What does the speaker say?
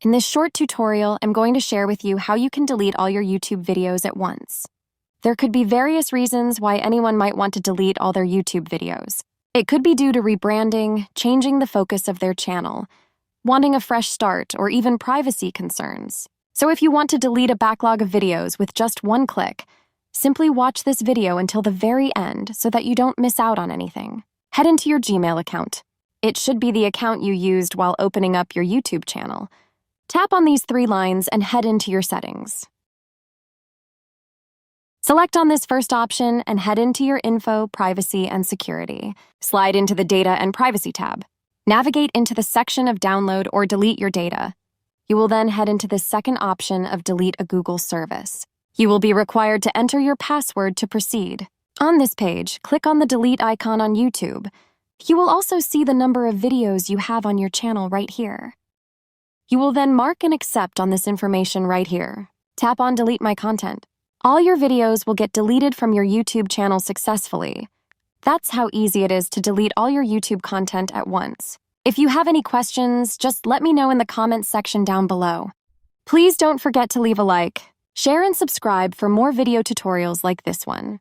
In this short tutorial, I'm going to share with you how you can delete all your YouTube videos at once. There could be various reasons why anyone might want to delete all their YouTube videos. It could be due to rebranding, changing the focus of their channel, wanting a fresh start, or even privacy concerns. So if you want to delete a backlog of videos with just one click, simply watch this video until the very end so that you don't miss out on anything. Head into your Gmail account. It should be the account you used while opening up your YouTube channel. Tap on these 3 lines and head into your settings. Select on this first option and head into your Info, Privacy, and Security. Slide into the Data and Privacy tab. Navigate into the section of Download or Delete your data. You will then head into the second option of Delete a Google service. You will be required to enter your password to proceed. On this page, click on the Delete icon on YouTube. You will also see the number of videos you have on your channel right here. You will then mark and accept on this information right here. Tap on Delete My Content. All your videos will get deleted from your YouTube channel successfully. That's how easy it is to delete all your YouTube content at once. If you have any questions, just let me know in the comments section down below. Please don't forget to leave a like, share, and subscribe for more video tutorials like this one.